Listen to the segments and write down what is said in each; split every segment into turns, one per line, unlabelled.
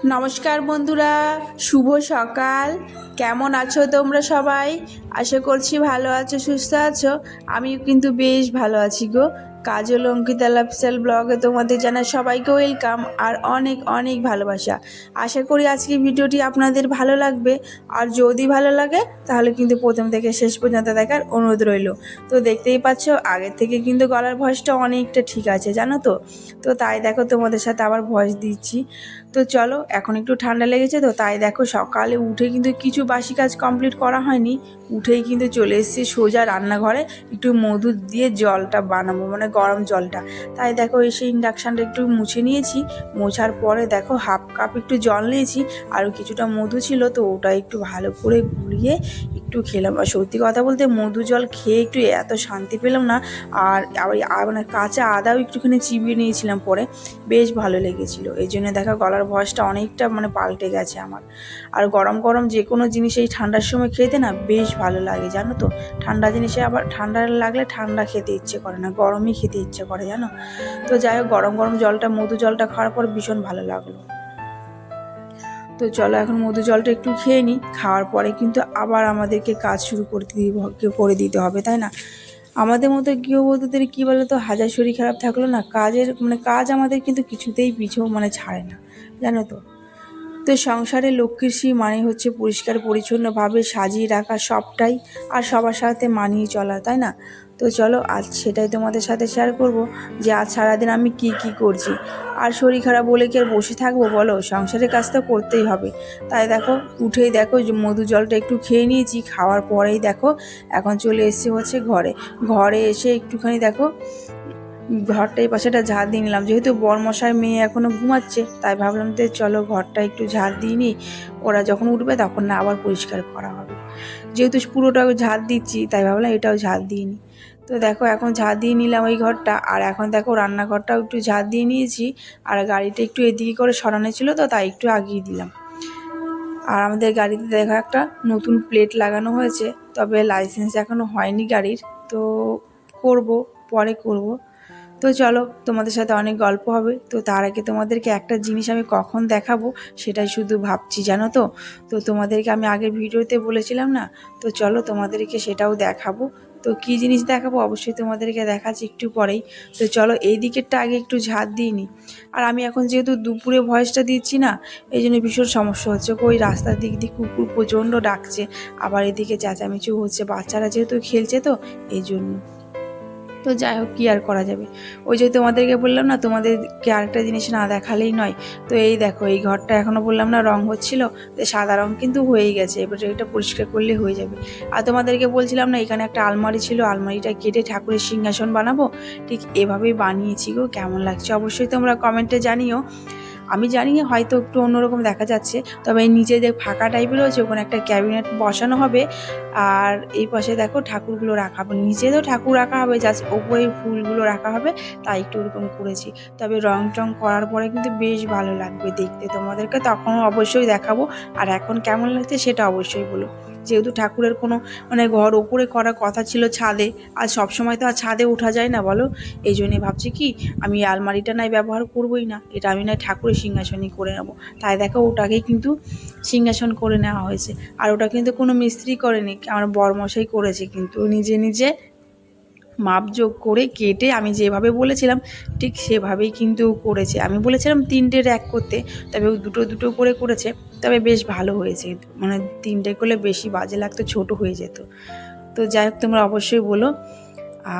নমস্কার বন্ধুরা, শুভ সকাল। কেমন আছো তোমরা সবাই? আশা করছি ভালো আছো, সুস্থ আছো। আমিও কিন্তু বেশ ভালো আছি গো। কাজল অঙ্কিতা লাইফস্টাইল ব্লগে তোমাদের জানাই সবাইকে ওয়েলকাম আর অনেক অনেক ভালোবাসা। আশা করি আজকে ভিডিওটি আপনাদের ভালো লাগবে। আর যদি ভালো লাগে তাহলে কিন্তু প্রথম থেকে শেষ পর্যন্ত দেখার অনুরোধ রইল। তো দেখতেই পাচ্ছ আগের থেকে কিন্তু গলার ভয়েসটা অনেকটা ঠিক আছে, জানো তো। তো তাই দেখো তোমাদের সাথে আবার ভয়েস দিচ্ছি। তো চলো, এখন একটু ঠান্ডা লেগেছে তো তাই দেখো সকালে উঠে কিন্তু কিছু বাসি কাজ কমপ্লিট করা হয়নি। উঠেই কিন্তু চলে এসেছি সোজা রান্নাঘরে, একটু মধু দিয়ে জলটা বানাবো, মানে গরম জলটা। তাই দেখো এসে ইন্ডাকশানটা একটু মুছে নিয়েছি। মোছার পরে দেখো হাফ কাপ একটু জল নিয়েছি, আর কিছুটা মধু ছিল তো ওটা একটু ভালো করে গুলিয়ে একটু খেলাম। আর সত্যি কথা বলতে মধু জল খেয়ে একটু এত শান্তি পেলাম না। আর মানে কাঁচা আদাও একটুখানি চিবিয়ে নিয়েছিলাম পরে, বেশ ভালো লেগেছিলো। এই জন্য দেখো গলার ভয়েসটা অনেকটা মানে পাল্টে গেছে আমার। আর গরম গরম যে কোনো জিনিস এই ঠান্ডার সময় খেতে না বেশ ভালো লাগে, জানো তো। ঠান্ডা জিনিসে আবার ঠান্ডা লাগলে ঠান্ডা খেতে ইচ্ছে করে না, গরমই খেতে ইচ্ছে করে, জানো। তো যাই হোক, গরম গরম জলটা মধু জলটা খাওয়ার পর ভীষণ ভালো লাগলো। তো চলো এখন মধু জলটা একটু খেয়ে নিই। খাওয়ার পরে কিন্তু আবার আমাদেরকে কাজ শুরু করে দিতে হবে, তাই না। আমাদের মতো গৃহবধূদের কী বলো তো, হাজার শরীর খারাপ থাকলো না, কাজ আমাদের কিন্তু কিছুতেই পিছু ছাড়ে না, জানো তো। তো সংসারে লক্ষ্মীর শ্রী মানে হচ্ছে পরিষ্কার পরিচ্ছন্নভাবে সাজিয়ে রাখা সবটাই, আর সবার সাথে মানিয়ে চলা, তাই না। তো চলো আজ সেটাই তোমাদের সাথে শেয়ার করব, যে আজ সারাদিন আমি কি করছি। আর শরীর খারাপ বলে কি আর বসে থাকবো বলো, সংসারের কাজ তো করতেই হবে। তাই দেখো উঠেই দেখো যে মধু জলটা একটু খেয়ে নিয়েছি। খাওয়ার পরেই দেখো এখন চলে এসেছি হচ্ছে ঘরে এসে একটুখানি দেখো ঘরটা এই পাশেটা ঝাড় দিয়ে নিলাম। যেহেতু বরমশাই মেয়ে এখনও ঘুমাচ্ছে, তাই ভাবলাম যে চলো ঘরটা একটু ঝাড় দিয়ে নিই, ওরা যখন উঠবে তখন না আবার পরিষ্কার করা হবে। যেহেতু পুরোটা ঝাড় দিচ্ছি তাই ভাবলাম এটাও ঝাড় দিয়ে নিই। তো দেখো এখন ঝাড় দিয়ে নিলাম ওই ঘরটা, আর এখন দেখো রান্নাঘরটাও একটু ঝাড় দিয়ে নিয়েছি। আর গাড়িটা একটু এদিকে করে সরানো ছিল তো তাই একটু আগিয়ে দিলাম। আর আমাদের গাড়িতে দেখো একটা নতুন প্লেট লাগানো হয়েছে, তবে লাইসেন্স এখনও হয়নি গাড়ির। তো পরে করব। তো চলো তোমাদের সাথে অনেক গল্প হবে। তো তার আগে তোমাদেরকে একটা জিনিস আমি কখন দেখাবো সেটাই শুধু ভাবছি, জানো তো। তো তোমাদেরকে আমি আগের ভিডিওতে বলেছিলাম না, তো চলো তোমাদেরকে সেটাও দেখাবো। তো কী জিনিস দেখাবো অবশ্যই তোমাদেরকে দেখাচ্ছি একটু পরেই। তো চলো এই দিকেরটা আগে একটু ঝাড় দিয়ে নিই। আর আমি এখন যেহেতু দুপুরে ভয়েসটা দিচ্ছি না, এই জন্য ভীষণ সমস্যা হচ্ছে। ওই রাস্তার দিক দিয়ে কুকুর প্রচণ্ড ডাকছে, আবার এদিকে চেঁচামেচি হচ্ছে, বাচ্চারা যেহেতু খেলছে তো এই জন্য। তো যাই হোক, কী আর করা যাবে। ওই যে তোমাদেরকে বললাম না, তোমাদেরকে আরেকটা জিনিস না দেখালেই নয়। তো এই দেখো এই ঘরটা এখনও বললাম না রং হচ্ছিল, তো সাদা রং কিন্তু হয়েই গেছে, এবার এটা পরিষ্কার করলে হয়ে যাবে। আর তোমাদেরকে বলছিলাম না এখানে একটা আলমারি ছিল, আলমারিটা কেটে ঠাকুরের সিংহাসন বানাবো, ঠিক এভাবেই বানিয়েছি গো। কেমন লাগছে অবশ্যই তোমরা কমেন্টে জানিও। আমি জানি হয়তো একটু অন্যরকম দেখা যাচ্ছে, তবে এই নিচে যে ফাঁকা টাইপের হয়েছে ওখানে একটা ক্যাবিনেট বসানো হবে। আর এই পাশে দেখো ঠাকুরগুলো রাখা হবে, নিচে তো ঠাকুর রাখা হবে, জাস্ট ওপরে ফুলগুলো রাখা হবে, তাই একটু ওরকম করেছি। তবে রং টং করার পরে কিন্তু বেশ ভালো লাগবে দেখতে, তোমাদেরকে তখন অবশ্যই দেখাবো। আর এখন কেমন লাগছে সেটা অবশ্যই বলো। যেহেতু ঠাকুরের কোনো মানে ঘর ওপরে করার কথা ছিল ছাদে, আর সবসময় তো আর ছাদে ওঠা যায় না বলো। এই জন্যে ভাবছি কি আমি আলমারিটা নাই ব্যবহার করবোই না, এটা আমি নয় ঠাকুরের সিংহাসনই করে নেবো। তাই দেখো ওটাকেই কিন্তু সিংহাসন করে নেওয়া হয়েছে। আর ওটা কিন্তু কোনো মিস্ত্রি করেনি, আমার বরমশাই করেছে, কিন্তু নিজে নিজে মাপযোগ করে কেটে আমি যেভাবে বলেছিলাম ঠিক সেভাবেই কিন্তু করেছে। আমি বলেছিলাম 3টে র্যাক করতে, তবে ও দুটো দুটো করে করেছে। তবে বেশ ভালো হয়েছে, মানে 3টে করলে বেশি বাজে লাগতো, ছোট হয়ে যেত। তো যাই হোক তোমরা অবশ্যই বলো।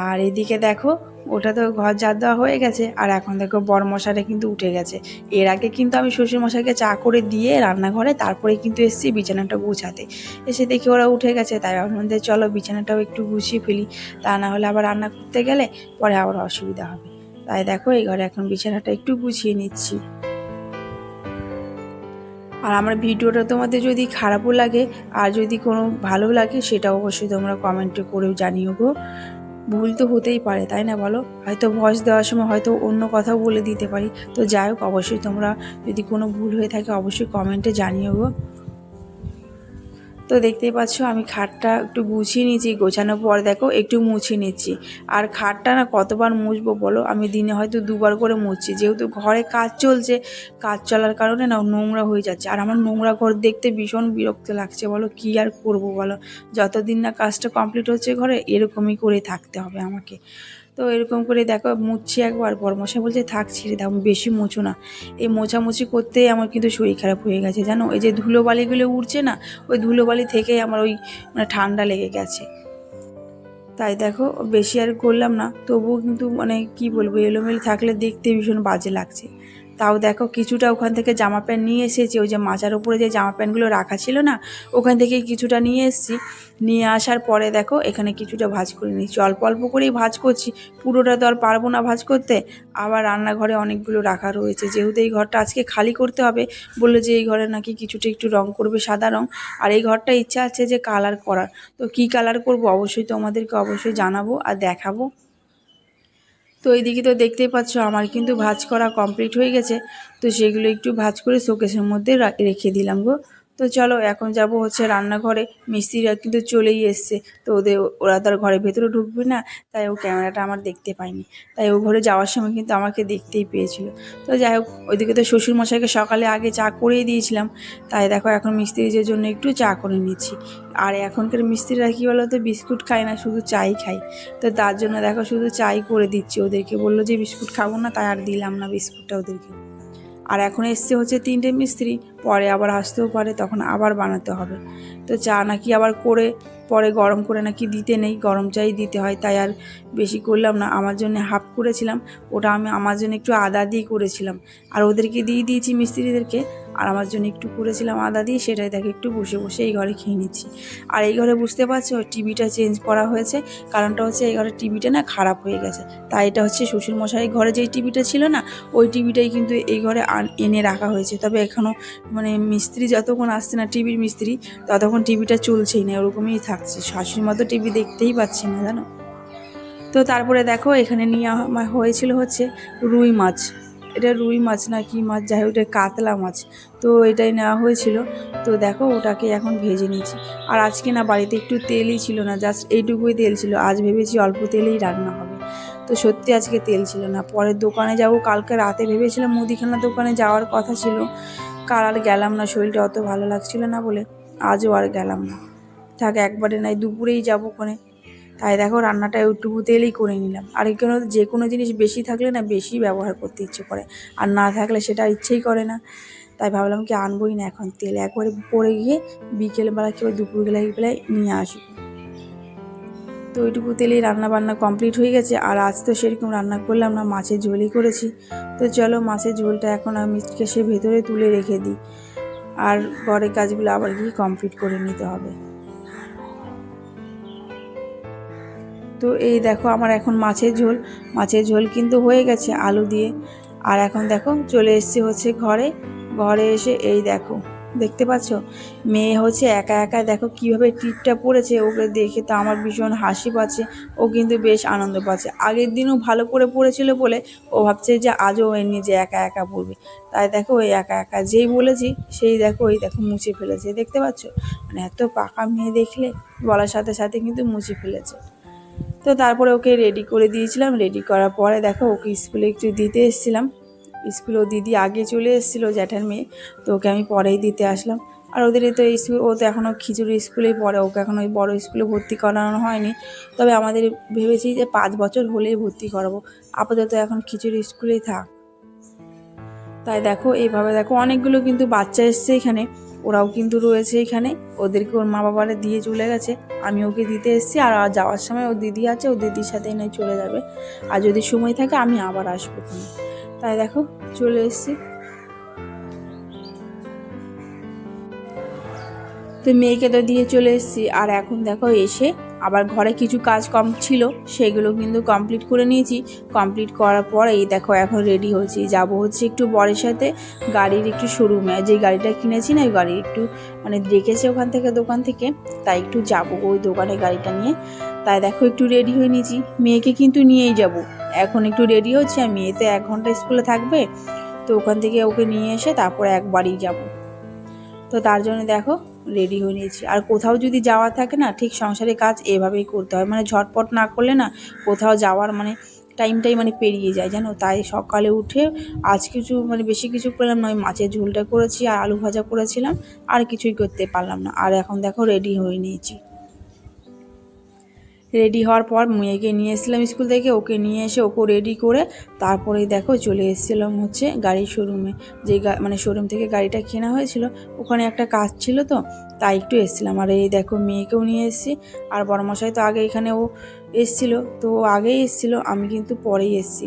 আর এদিকে দেখো ওটা তো ঘর ঝাড় দেওয়া হয়ে গেছে, আর এখন দেখো বরমশাইটা কিন্তু উঠে গেছে। এর আগে কিন্তু আমি শ্বশুরমশাইকে চা করে দিয়ে রান্নাঘরে তারপরে কিন্তু এসেছি বিছানাটা গুছাতে। এসে দেখি ওরা উঠে গেছে, তাই ভাবলাম যে চলো বিছানাটাও একটু গুছিয়ে ফেলি, তা না হলে আবার রান্না করতে গেলে পরে আবার অসুবিধা হবে। তাই দেখো এই ঘরে এখন বিছানাটা একটু গুছিয়ে নিচ্ছি। আর আমার ভিডিওটা তোমাদের যদি খারাপও লাগে আর যদি কোনো ভালো লাগে সেটা অবশ্যই তোমরা কমেন্টে করেও জানিও গো। ভুল তো হতেই পারে, তাই না বলো। হয়তো ভয়েস দেওয়ার সময় হয়তো অন্য কথাও বলে দিতে পারি। তো যাই হোক অবশ্যই তোমরা যদি কোনো ভুল হয়ে থাকে অবশ্যই কমেন্টে জানিও গো। তো দেখতেই পাচ্ছ আমি খাটটা একটু গুছিয়ে নিয়েছি, গোছানোর পর দেখো একটু মুছে নিচ্ছি। আর খাটটা না কতবার মুছবো বলো, আমি দিনে হয়তো 2বার করে মুছছি, যেহেতু ঘরে কাজ চলছে, কাজ চলার কারণে না নোংরা হয়ে যাচ্ছে। আর আমার নোংরা ঘর দেখতে ভীষণ বিরক্ত লাগছে, বলো কী আর করবো বলো, যতদিন না কাজটা কমপ্লিট হচ্ছে ঘরে এরকমই করে থাকতে হবে আমাকে। তো এরকম করে দেখো মুছছি একবার, বরমশাই বলছে থাক ছেড়ে দাও, বেশি মুছো না। এই মোছামুছি করতেই আমার কিন্তু শরীর খারাপ হয়ে গেছে জানো, এই যে ধুলোবালিগুলো উঠছে না, ওই ধুলোবালি থেকেই আমার ওই মানে ঠান্ডা লেগে গেছে। তাই দেখো বেশি আর করলাম না, তবুও কিন্তু মানে কি বলবো, এলোমেলো থাকলে দেখতে ভীষণ বাজে লাগছে। তাও দেখো কিছুটা ওখান থেকে জামা প্যান্ট নিয়ে এসেছি, ওই যে মাচার উপরে যে জামা প্যান্টগুলো রাখা ছিল না, ওখান থেকে কিছুটা নিয়ে এসেছি। নিয়ে আসার পরে দেখো এখানে কিছুটা ভাঁজ করে নিচ্ছি, অল্প অল্প করেই ভাঁজ করছি, পুরোটা তো আর পারবো না ভাঁজ করতে। আবার রান্নাঘরে অনেকগুলো রাখা রয়েছে, যেহেতু এই ঘরটা আজকে খালি করতে হবে, বললো যে এই ঘরে নাকি কিছুটা একটু রং করবে, সাদা রং। আর এই ঘরটা ইচ্ছা আছে যে কালার করার, তো কী কালার করব অবশ্যই তোমাদেরকে অবশ্যই জানাবো আর দেখাবো। তো এইদিকে তো দেখতেই পাচ্ছ আমার কিন্তু ভাঁজ করা কমপ্লিট হয়ে গেছে। তো সেগুলো একটু ভাঁজ করে শোকেসের মধ্যে রেখে দিলাম গো। তো চলো এখন যাব হচ্ছে রান্নাঘরে, মিস্ত্রিরা কিন্তু চলেই এসছে। তো ওরা তো আর ঘরের ভেতরে ঢুকবে না, তাই ও ক্যামেরাটা আমার দেখতে পায়নি, তাই ও ঘরে যাওয়ার সময় কিন্তু আমাকে দেখতেই পেয়েছিল। তো যাই হোক, ওইদিকে তো শ্বশুরমশাইকে সকালে আগে চা করেই দিয়েছিলাম, তাই দেখো এখন মিস্ত্রিদের জন্য একটু চা করে নিচ্ছি। আর এখনকার মিস্ত্রিরা কী বলো তো, বিস্কুট খায় না, শুধু চাই খায়। তো তার জন্য দেখো শুধু চাই করে দিচ্ছি ওদেরকে, বললো যে বিস্কুট খাবো না, তাই আর দিলাম না বিস্কুটটা ওদেরকে। আর এখন এসছে হচ্ছে 3টে মিস্ত্রি, পরে আবার আসতেও পারে, তখন আবার বানাতে হবে। তো চা নাকি আবার করে পরে গরম করে নাকি দিতে নেই, গরম চাই দিতে হয়, তাই আর বেশি করলাম না। আমার জন্য হাফ করেছিলাম, ওটা আমি আমার জন্য একটু আদা দিয়ে করেছিলাম, আর ওদেরকে দিয়ে দিয়েছি মিস্ত্রিদেরকে। আর আমার জন্য একটু করেছিলাম আদা দিয়ে, সেটাই দেখে একটু বসে বসে এই ঘরে খেয়ে নিচ্ছি। আর এই ঘরে বুঝতে পারছো টিভিটা চেঞ্জ করা হয়েছে, কারণটা হচ্ছে এই ঘরের টিভিটা না খারাপ হয়ে গেছে। তাই এটা হচ্ছে শ্বশুরমশাই ঘরে যেই টিভিটা ছিল না, ওই টিভিটাই কিন্তু এই ঘরে এনে রাখা হয়েছে। তবে এখনও মানে মিস্ত্রি যতক্ষণ আসছে না, টিভির মিস্ত্রি, ততক্ষণ টিভিটা চলছেই না, ওরকমই থাকছে। শাশুড়ির মতো টিভি দেখতেই পাচ্ছি না জানো। তো তারপরে দেখো এখানে নিয়ে হয়েছিল হচ্ছে রুই মাছ, এটা রুই মাছ না কি মাছ, যাই হোক এটা কাতলা মাছ। তো এটাই নেওয়া হয়েছিল। তো দেখো ওটাকে এখন ভেজে নিয়েছি। আর আজকে না বাড়িতে একটু তেলই ছিল না, জাস্ট এইটুকুই তেল ছিল, আজ ভেবেছি অল্প তেলেই রান্না হবে। তো সত্যি আজকে তেল ছিল না, পরে দোকানে যাব, কালকে রাতে ভেবেছিলাম মুদিখানা দোকানে যাওয়ার কথা ছিল, কাল আর গেলাম না, শরীরটা অত ভালো লাগছিল না বলে আজও আর গেলাম না। থাক একবারে নাই দুপুরেই যাবো ওখানে। তাই দেখো রান্নাটা ওইটুকু তেলেই করে নিলাম। আর এখানে যে কোনো জিনিস বেশি থাকলে না বেশি ব্যবহার করতে ইচ্ছে করে, আর না থাকলে সেটা ইচ্ছেই করে না। তাই ভাবলাম কি আনবোই না এখন তেল, একবারে পরে গিয়ে বিকেলবেলা কিংবা দুপুরবেলায় নিয়ে আসবো। তো ওইটুকু তেলেই রান্না বান্না কমপ্লিট হয়ে গেছে। আর আজ তো সেরকম রান্না করলাম না, মাছের ঝোলই করেছি। তো চলো মাছের ঝোলটা এখন আমি সে ভেতরে তুলে রেখে দিই, আর ঘরের কাজগুলো আবার গিয়ে কমপ্লিট করে নিতে হবে। তো এই দেখো আমার এখন মাছের ঝোল কিন্তু হয়ে গেছে আলু দিয়ে। আর এখন দেখো চলে এসেছি হচ্ছে ঘরে এসে এই দেখো দেখতে পাচ্ছ মেয়ে হচ্ছে একা একা দেখো কিভাবে টিপটা পড়েছে, ওকে দেখে তো আমার ভীষণ হাসি পাচ্ছে, ও কিন্তু বেশ আনন্দ পাচ্ছে। আগের দিনও ভালো করে পড়েছিল বলে ও ভাবছে যে আজও ওই নিজে একা একা পড়বে। তাই দেখো ওই একা একা যেই বলেছি সেই দেখো ওই দেখো মুছে ফেলেছে, দেখতে পাচ্ছ, মানে এত পাকা মেয়ে দেখলে বলার সাথে সাথে কিন্তু মুছে ফেলেছে। তো তারপরে ওকে রেডি করে দিয়েছিলাম, রেডি করার পরে দেখো ওকে স্কুলে একটু দিতে এসেছিলাম। স্কুলে ও দিদি আগে চলে এসেছিলো, জ্যাঠার মেয়ে, তো ওকে আমি পরেই দিতে আসলাম। আর ওদের তো স্কুল, ও তো এখনও খিচুড়ি স্কুলেই পড়ে, ওকে এখন ওই বড়ো স্কুলে ভর্তি করানো হয়নি। তবে আমাদের ভেবেছি যে 5 বছর হলেই ভর্তি করাবো, আপাতত এখন খিচুড়ি স্কুলেই থাক। তাই দেখো এইভাবে দেখো অনেকগুলো কিন্তু বাচ্চা এসছে এখানে, ওরাও কিন্তু রয়েছে এখানে, ওদেরকে ওর মা বাবারা দিয়ে চলে গেছে, আমি ওকে দিতে এসেছি। আর যাওয়ার সময় ও দিদি আছে, ও দিদির সাথেই নয় চলে যাবে, আর যদি সময় থাকে আমি আবার আসবো। তাই দেখো চলে এসেছি। তো মেয়েকে তো দিয়ে চলে এসেছি, আর এখন দেখো এসে আবার ঘরে কিছু কাজ কম ছিল সেগুলো কিন্তু কমপ্লিট করে নিয়েছি। কমপ্লিট করার পরে এই দেখো এখন রেডি হয়েছি, যাব হচ্ছে একটু বরের সাথে গাড়ির একটু শোরুমে, যে গাড়িটা কিনেছি না ওই গাড়ি একটু মানে রেখেছে ওখান থেকে দোকান থেকে, তাই একটু যাবো ওই দোকানে গাড়িটা নিয়ে। তাই দেখো একটু রেডি হয়ে নিয়েছি, মেয়েকে কিন্তু নিয়েই যাব। এখন একটু রেডি হচ্ছে, আর মেয়ে তো 1 ঘন্টা স্কুলে থাকবে, তো ওখান থেকে ওকে নিয়ে এসে তারপরে একবারই যাব। তো তার জন্য দেখো রেডি হয়ে নিয়েছি। আর কোথাও যদি যাওয়া থাকে না, ঠিক সংসারের কাজ এভাবেই করতে হয়, মানে ঝটপট না করলে না কোথাও যাওয়ার মানে টাইমটাই মানে পেরিয়ে যায় জানো। তাই সকালে উঠে আজ কিছু মানে বেশি কিছু করলাম না, ওই মাছের ঝোলটা করেছি আর আলু ভাজা করেছিলাম, আর কিছুই করতে পারলাম না। আর এখন দেখো রেডি হয়ে নিয়েছি। রেডি হওয়ার পর মেয়েকে নিয়ে এসেছিলাম স্কুল থেকে, ওকে নিয়ে এসে ওকে রেডি করে তারপরেই দেখো চলে এসেছিলাম হচ্ছে গাড়ির শোরুমে। যে মানে শোরুম থেকে গাড়িটা কেনা হয়েছিল, ওখানে একটা কাজ ছিল তো তাই একটু এসেছিলাম। আর এই দেখো মেয়েকেও নিয়ে এসেছি। আর বড়মশাই তো আগে এখানে ও এসেছিলো, তো ও আগেই এসেছিলো, আমি কিন্তু পরেই এসেছি।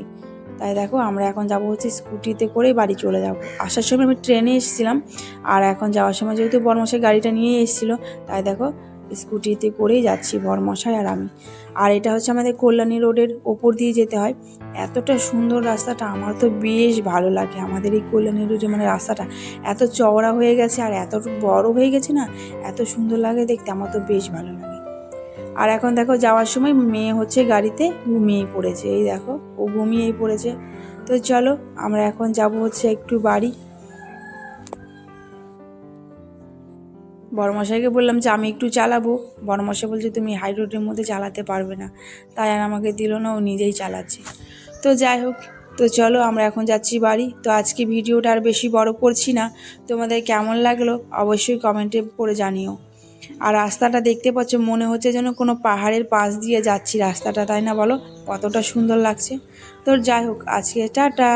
তাই দেখো আমরা এখন যাব হচ্ছে স্কুটিতে করেই বাড়ি চলে যাব। আসার সময় আমি ট্রেনে এসেছিলাম, আর এখন যাওয়ার সময় যেহেতু বড়মশাই গাড়িটা নিয়ে এসেছিলো, তাই দেখো স্কুটিতে করেই যাচ্ছি বড়মশাই আর আমি। আর এটা হচ্ছে আমাদের কল্যাণী রোডের ওপর দিয়ে যেতে হয়। এতটা সুন্দর রাস্তাটা, আমার তো বেশ ভালো লাগে। আমাদের এই কল্যাণী রোডে মানে রাস্তাটা এত চওড়া হয়ে গেছে আর এত বড় হয়ে গেছে না, এত সুন্দর লাগে দেখতে, আমার তো বেশ ভালো লাগে। আর এখন দেখো যাওয়ার সময় মেয়ে হচ্ছে গাড়িতে ঘুমিয়েই পড়েছে, এই দেখো ও ঘুমিয়েই পড়েছে। তো চলো আমরা এখন যাব হচ্ছে একটু বাড়ি। বড়মশাইকে বললাম যে আমি একটু চালাবো, বড়মশাই বলছে তুমি হাই রোডের মধ্যে চালাতে পারবে না, তাই আর আমাকে দিল না, ও নিজেই চালাচ্ছে। তো যাই হোক, তো চলো আমরা এখন যাচ্ছি বাড়ি। তো আজকে ভিডিওটা আর বেশি বড় করছি না, তোমাদের কেমন লাগলো অবশ্যই কমেন্টে করে জানিও। আর রাস্তাটা দেখতে পাচ্ছ, মনে হচ্ছে যেন কোনো পাহাড়ের পাশ দিয়ে যাচ্ছি রাস্তাটা, তাই না বলো, কতটা সুন্দর লাগছে। তো যাই হোক, আজকে টাটা।